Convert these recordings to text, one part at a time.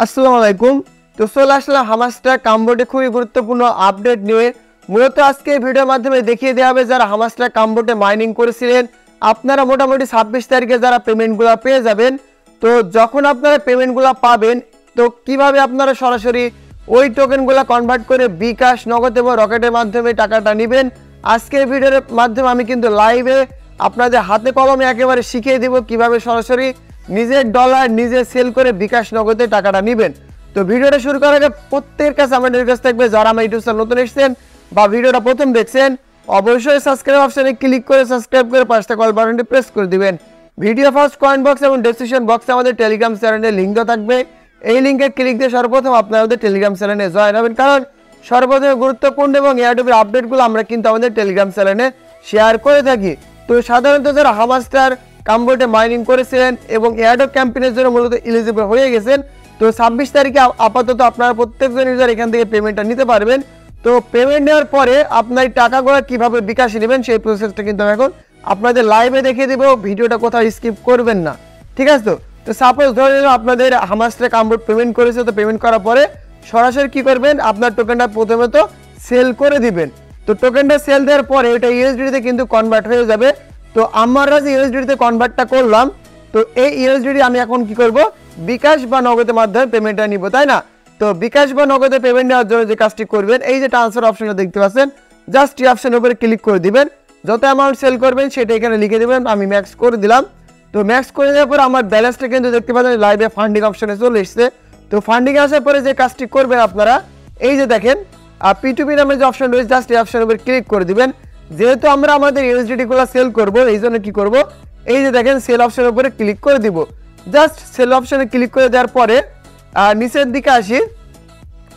আসসালামু আলাইকুম। তো চলে আসলাম হামাস্টার কামবোর্ডে খুবই গুরুত্বপূর্ণ আপডেট নিয়ে। মূলত আজকে এই ভিডিওর মাধ্যমে দেখিয়ে দেওয়া হবে যারা হামাস্টার কামবোর্ডে মাইনিং করেছিলেন আপনারা মোটামুটি 26 তারিখে যারা পেমেন্টগুলো পেয়ে যাবেন। তো যখন আপনারা পেমেন্টগুলো পাবেন তো কিভাবে আপনারা সরাসরি ওই টোকেনগুলো কনভার্ট করে বিকাশ, নগদ এবং রকেটের মাধ্যমে টাকাটা নেবেন, আজকের ভিডিওর মাধ্যমে আমি কিন্তু লাইভে আপনাদের হাতে কলমে একেবারে শিখিয়ে দেব কিভাবে সরাসরি নিজের ডলার নিজে সেল করে বিকাশ নগদে টাকাটা নেবেন। তো ভিডিওটা শুরু করার আগে প্রত্যেকের কাছে আমাদের রিকোয়েস্ট থাকবে যারা আমার ইউটিউব চ্যানেল নতুন এসেছেন বা ভিডিওটা প্রথম দেখছেন অবশ্যই সাবস্ক্রাইব অপশনে ক্লিক করে সাবস্ক্রাইব করে পাশে কল বাটনটি প্রেস করে দিবেন। ভিডিও ফার্স্ট কমেন্ট বক্স এবং ডেসক্রিপশন বক্সে আমাদের টেলিগ্রাম চ্যানেলের লিঙ্ক দেওয়া থাকবে। এই লিঙ্কে ক্লিক দিয়ে সর্বপ্রথম আপনারা আমাদের টেলিগ্রাম চ্যানেলে জয়েন হবেন, কারণ সর্বপ্রথম গুরুত্বপূর্ণ এবং এয়ারড্রপের আপডেটগুলো আমরা কিন্তু আমাদের টেলিগ্রাম চ্যানেলে শেয়ার করে থাকি। তো সাধারণত যারা হামাস্টার কামবোর্ডে মাইনিং করেছিলেন এবং এয়ারড্রপ ক্যাম্পেইনের জন্য মূলত এলিজিবল হয়ে গেছেন, তো 26 তারিখে আপাতত আপনারা প্রত্যেকজন ইউজার এখান থেকে পেমেন্টটা নিতে পারবেন। তো পেমেন্ট নেওয়ার পরে আপনার টাকাগুলো কিভাবে বিকাশে নেবেন সেই প্রসেসটা কিন্তু এখন আপনাদের লাইভে দেখিয়ে দেবো, ভিডিওটা কোথাও স্কিপ করবেন না, ঠিক আছে? তো সাপোজ ধরে নিলাম আপনাদের হামাস্টার কামবোর্ড পেমেন্ট করেছে, তো পেমেন্ট করার পরে সরাসরি কি করবেন, আপনার টোকেনটা প্রথমে তো সেল করে দিবেন। তো টোকেনটা সেল দেওয়ার পরে এটা ইউএসডিতে কিন্তু কনভার্ট হয়ে যাবে। তো আমরা যে ইউএসডিতে কনভার্টটা করলাম, তো এই ইউএসডি আমি এখন কি করব, বিকাশ বা নগদের মাধ্যমে পেমেন্টটা নিব, তাই না? তো বিকাশ বা নগদে পেমেন্ট নেওয়ার জন্য যে কাজটি করবেন, এই যে ট্রান্সফার অপশনটা দেখতে পাচ্ছেন, জাস্ট এই অপশনের উপরে ক্লিক করে দিবেন। যত অ্যামাউন্ট সেল করবেন সেটা এখানে লিখে দেবেন। আমি ম্যাক্স করে দিলাম। তো ম্যাক্স করে দেওয়ার পর আমার ব্যালেন্সটা কিন্তু দেখতে পাচ্ছেন লাইভে ফান্ডিং অপশনে চলে এসেছে। তো ফান্ডিং আসার পরে যে কাজটি করবেন আপনারা, এই যে দেখেন P2P নামে যে অপশন রয়েছে, জাস্ট এই অপশনের উপরে ক্লিক করে দিবেন। যেহেতু আমরা আমাদের ইউএসডিটি গুলো সেল করব, এই জন্য কি করব, এই যে দেখেন সেল অপশনের উপরে ক্লিক করে দিব। জাস্ট সেল অপশনে ক্লিক করে দেওয়ার পরে নিচের দিকে আসি,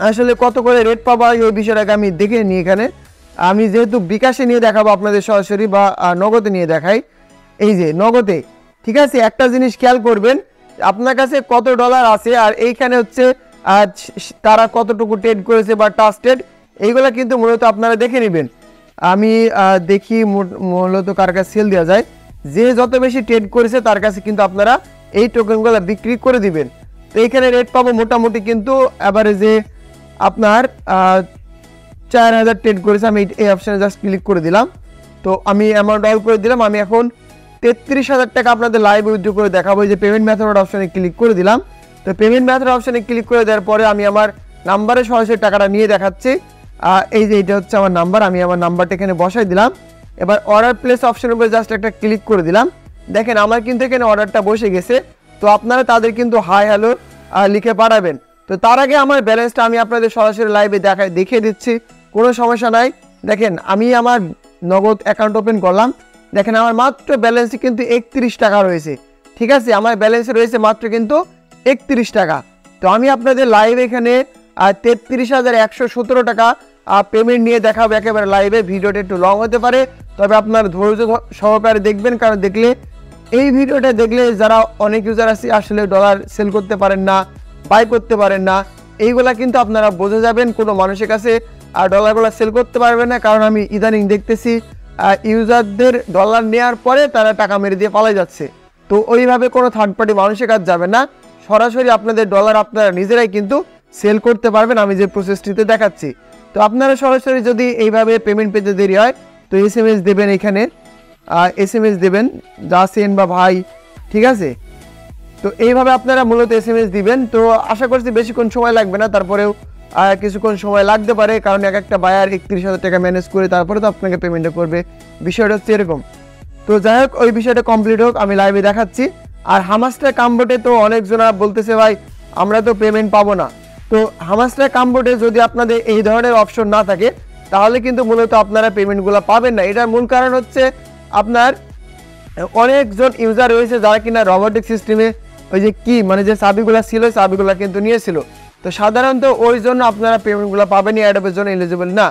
আসলে কত করে রেট পাবো এই বিষয়টাকে আমি দেখে নিই। এখানে আমি যেহেতু বিকাশে নিয়ে দেখাবো আপনাদের সরাসরি বা নগদে নিয়ে দেখাই, এই যে নগদে, ঠিক আছে? একটা জিনিস খেয়াল করবেন, আপনার কাছে কত ডলার আছে আর এইখানে হচ্ছে তারা কতটুকু ট্রেড করেছে বা ট্রাস্টেড, এইগুলো কিন্তু মূলত আপনারা দেখে নেবেন। আমি দেখি মূলত কার কাছে সেল দেওয়া যায়, যে যত বেশি ট্রেড করেছে তার কাছে কিন্তু আপনারা এই টোকেনগুলো বিক্রি করে দিবেন। তো এইখানে রেট পাবো মোটামুটি কিন্তু অ্যাভারেজে আপনার 4000 ট্রেড করেছে। আমি এই অপশানে জাস্ট ক্লিক করে দিলাম। তো আমি অ্যামাউন্ট অল করে দিলাম। আমি এখন 33,000 টাকা আপনাদের লাইভ উইথড্র করে দেখাবো। যে পেমেন্ট মেথড অপশানে ক্লিক করে দিলাম। তো পেমেন্ট মেথড অপশানে ক্লিক করে দেওয়ার পরে আমি আমার নাম্বারে সরাসরি টাকাটা নিয়ে দেখাচ্ছি। এই যে এটা হচ্ছে আমার নাম্বার, আমি আমার নাম্বারটা এখানে বসাই দিলাম। এবার অর্ডার প্লেস অপশনের উপরে জাস্ট একটা ক্লিক করে দিলাম। দেখেন আমার কিন্তু এখানে অর্ডারটা বসে গেছে। তো আপনারা তাদের কিন্তু হাই হ্যালো লিখে পাঠাবেন। তো তার আগে আমার ব্যালেন্সটা আমি আপনাদের সরাসরি লাইভে দেখিয়ে দিচ্ছি, কোনো সমস্যা নাই। দেখেন আমি আমার নগদ অ্যাকাউন্ট ওপেন করলাম, দেখেন আমার মাত্র ব্যালেন্সে কিন্তু 31 টাকা রয়েছে, ঠিক আছে? আমার ব্যালেন্সে রয়েছে মাত্র কিন্তু 31 টাকা। তো আমি আপনাদের লাইভ এখানে 33,117 টাকা পেমেন্ট নিয়ে দেখাবো একেবারে লাইভে। ভিডিওটা একটু লং হতে পারে, তবে আপনার ধৈর্য সহকারে দেখবেন, কারণ দেখলে এই ভিডিওটা দেখলে যারা অনেক ইউজার আছে আসলে ডলার সেল করতে পারেন না, বাই করতে পারেন না, এইগুলা কিন্তু আপনারা বুঝে যাবেন। কোনো মানুষের কাছে ডলারগুলো সেল করতে পারবেন না, কারণ আমি ইদানিং দেখতেছি ইউজারদের ডলার নেওয়ার পরে তারা টাকা মেরে দিয়ে পালাই যাচ্ছে। তো ওইভাবে কোনো থার্ড পার্টি মানুষের কাছে যাবে না, সরাসরি আপনাদের ডলার আপনারা নিজেরাই কিন্তু সেল করতে পারবেন আমি যে প্রসেসটিতে দেখাচ্ছি। তো আপনারা সরাসরি যদি এইভাবে পেমেন্ট পেতে দেরি হয় তো SMS দেবেন, এখানে SMS দেবেন যা সেন বা ভাই, ঠিক আছে? তো এইভাবে আপনারা মূলত SMS দিবেন। তো আশা করছি বেশিক্ষণ সময় লাগবে না, তারপরেও কিছুক্ষণ সময় লাগতে পারে, কারণ এক একটা বায়ার 31,000 টাকা ম্যানেজ করে তারপরে তো আপনাকে পেমেন্টটা করবে, বিষয়টা হচ্ছে এরকম। তো যাই হোক, ওই বিষয়টা কমপ্লিট হোক, আমি লাইভে দেখাচ্ছি। আর হামাস্টার কামবোর্ডে তো অনেকজনা বলতেছে ভাই আমরা তো পেমেন্ট পাবো না। তো হামাস্টার কামবোর্ডে যদি আপনাদের এই ধরনের অপশন না থাকে তাহলে কিন্তু মূলত আপনারা পেমেন্টগুলো পাবেন না। এটার মূল কারণ হচ্ছে আপনার অনেকজন ইউজার রয়েছে যারা কিনা রোবোটিক সিস্টেমে ওই যে কি মানে যে চাবিগুলো ছিল চাবিগুলো কিন্তু নিয়েছিল। তো সাধারণত ওই জন্য আপনারা পেমেন্টগুলো পাবেন, অ্যাডপের জন্য এলিজিবল না।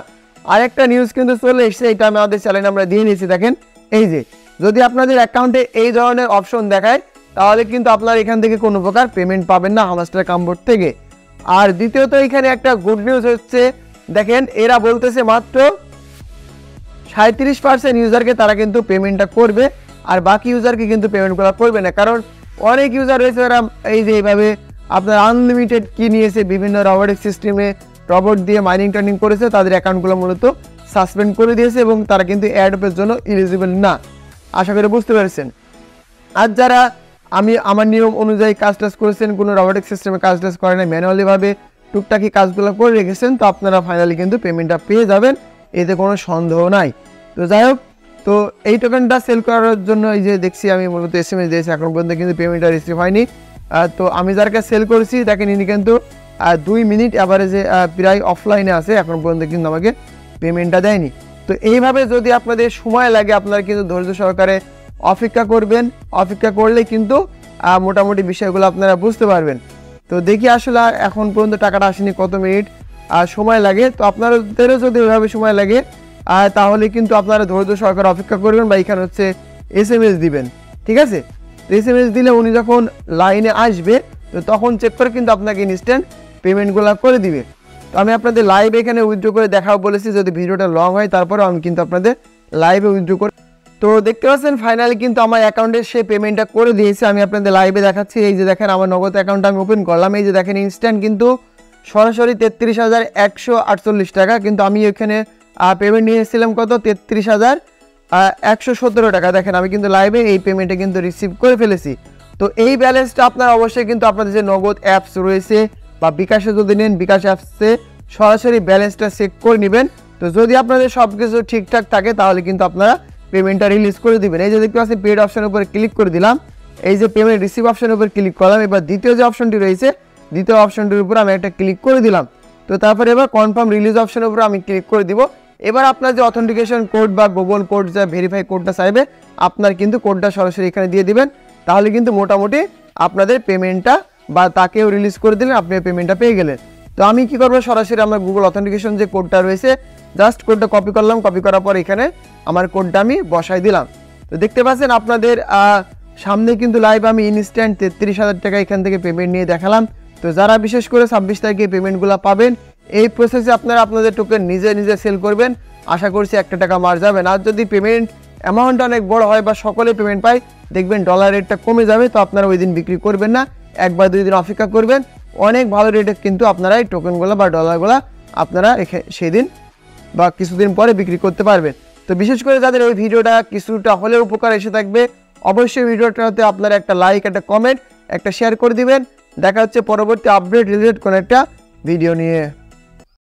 আরেকটা নিউজ কিন্তু চলে এসেছে, এটা আমাদের চ্যানেলে আমরা দিয়ে নিয়েছি। দেখেন এই যে যদি আপনাদের অ্যাকাউন্টে এই ধরনের অপশন দেখায় তাহলে কিন্তু আপনারা এখান থেকে কোনো প্রকার পেমেন্ট পাবেন না হামাস্টার কামবোর্ড থেকে। আর দ্বিতীয়ত এখানে একটা গুড নিউজ হচ্ছে, দেখেন এরা বলতেছে মাত্র 37% ইউজারকে তারা কিন্তু পেমেন্টটা করবে, আর বাকি ইউজারকে কিন্তু পেমেন্টগুলো করবে না। কারণ অনেক ইউজার রয়েছে যারা এই যে এইভাবে আপনার আনলিমিটেড কি নিয়েছে, বিভিন্ন রবোটিক সিস্টেমে রবট দিয়ে মাইনিং টার্নিং করেছে, তাদের অ্যাকাউন্টগুলো মূলত সাসপেন্ড করে দিয়েছে এবং তারা কিন্তু অ্যাডপের জন্য এলিজিবল না। আশা করি বুঝতে পেরেছেন। আর যারা আমার নিয়ম অনুযায়ী কাজ টাজ করেছেন, কোনো রবোটিক সিস্টেমে কাজ টাজ করে না, ম্যানুয়ালিভাবে টুকটাকি কাজগুলো করে রেখেছেন, তো আপনারা ফাইনালি কিন্তু পেমেন্টটা পেয়ে যাবেন, এতে কোনো সন্দেহ নাই। তো যাই হোক, তো এই টোকেনটা সেল করার জন্য এই যে দেখছি আমি মূলত SMS দিয়েছি, এখন পর্যন্ত কিন্তু পেমেন্টটা রিসিভ হয়নি। তো আমি যার কাছে সেল করেছি দেখেন ইনি কিন্তু 2 মিনিট অ্যাভারেজে প্রায় অফলাইনে আছে, এখন পর্যন্ত কিন্তু আমাকে পেমেন্টটা দেয়নি। তো এইভাবে যদি আপনাদের সময় লাগে আপনারা কিন্তু ধৈর্য সহকারে অপেক্ষা করবেন, অপেক্ষা করলে কিন্তু মোটামুটি বিষয়গুলো আপনারা বুঝতে পারবেন। তো দেখি আসলে এখন পর্যন্ত টাকাটা আসেনি, কত মিনিট সময় লাগে। তো আপনাদেরও যদি ওইভাবে সময় লাগে তাহলে কিন্তু আপনারা ধৈর্য সহকারে অপেক্ষা করবেন বা এখানে হচ্ছে SMS দিবেন, ঠিক আছে। তো SMS দিলে উনি যখন লাইনে আসবে তো তখন চেক করে কিন্তু আপনাকে ইনস্ট্যান্ট পেমেন্টগুলো করে দিবে। তো আমি আপনাদের লাইভ এখানে উইথড্র করে দেখাও বলেছি, যদি ভিডিওটা লং হয় তারপরেও আমি কিন্তু আপনাদের লাইভে উইথড্র করে। তো দেখতে পাচ্ছেন ফাইনালি কিন্তু আমার অ্যাকাউন্টে সে পেমেন্টটা করে দিয়েছে। আমি আপনাদের লাইভে দেখাচ্ছি, এই যে দেখেন আমার নগদ অ্যাকাউন্টটা আমি ওপেন করলাম, এই যে দেখেন ইনস্ট্যান্ট কিন্তু সরাসরি 33,148 টাকা, কিন্তু আমি এখানে পেমেন্ট নিয়ে এসেছিলাম কত 33,117 টাকা। দেখেন আমি কিন্তু লাইভে এই পেমেন্টটা কিন্তু রিসিভ করে ফেলেছি। তো এই ব্যালেন্সটা আপনারা অবশ্যই কিন্তু আপনাদের যে নগদ অ্যাপস রয়েছে বা বিকাশে যদি নেন, বিকাশ অ্যাপসে সরাসরি ব্যালেন্সটা চেক করে নেবেন। তো যদি আপনাদের সব কিছু ঠিকঠাক থাকে তাহলে কিন্তু আপনারা পেমেন্টটা রিলিজ করে দিবেন। এই যে দেখতে পাচ্ছেন পেড অপশনের উপরে ক্লিক করে দিলাম, এই যে পেমেন্ট রিসিভ অপশনের উপর ক্লিক করলাম। এবার দ্বিতীয় যে অপশনটি রয়েছে, দ্বিতীয় অপশনটির উপর আমি একটা ক্লিক করে দিলাম। তো তারপরে এবার কনফার্ম রিলিজ অপশনের উপর আমি ক্লিক করে দিব। এবার আপনার যে অথেন্টিকেশন কোড বা গুগল কোড যা ভেরিফাই কোডটা চাইবে আপনার কিন্তু কোডটা সরাসরি এখানে দিয়ে দিবেন, তাহলে কিন্তু মোটামুটি আপনাদের পেমেন্টটা বা তাকেও রিলিজ করে দিলেন, আপনি পেমেন্টটা পেয়ে গেলেন। তো আমি কি করবো, সরাসরি আমার গুগল অথেন্টিকেশন যে কোডটা রয়েছে জাস্ট কোডটা কপি করলাম, কপি করার পর এখানে আমার কোডটা আমি বসাই দিলাম। তো দেখতে পাচ্ছেন আপনাদের সামনে কিন্তু লাইভ আমি ইনস্ট্যান্ট 33,000 টাকা এখান থেকে পেমেন্ট নিয়ে দেখালাম। তো যারা বিশেষ করে 26 তারিখে পেমেন্টগুলো পাবেন, এই প্রসেসে আপনারা আপনাদের টোকেন নিজে নিজে সেল করবেন, আশা করছি 1 টাকা মার যাবেন। আর যদি পেমেন্ট অ্যামাউন্ট অনেক বড় হয় বা সকলে পেমেন্ট পায়, দেখবেন ডলার রেটটা কমে যাবে, তো আপনারা ওই দিন বিক্রি করবেন না, 1 বা 2 দিন অপেক্ষা করবেন, অনেক ভালো রেটে কিন্তু আপনারা এই টোকেনগুলো বা ডলারগুলো আপনারা সেদিন বা কিছুদিন পরে বিক্রি করতে পারবেন। তো বিশেষ করে যাদের ওই ভিডিওটা কিছুটা হলেও উপকার এসে থাকবে, অবশ্যই ভিডিওটাতে আপনারা একটা লাইক, একটা কমেন্ট, একটা শেয়ার করে দিবেন। দেখা হচ্ছে পরবর্তী আপডেট রিলেটেড কোনো একটা ভিডিও নিয়ে।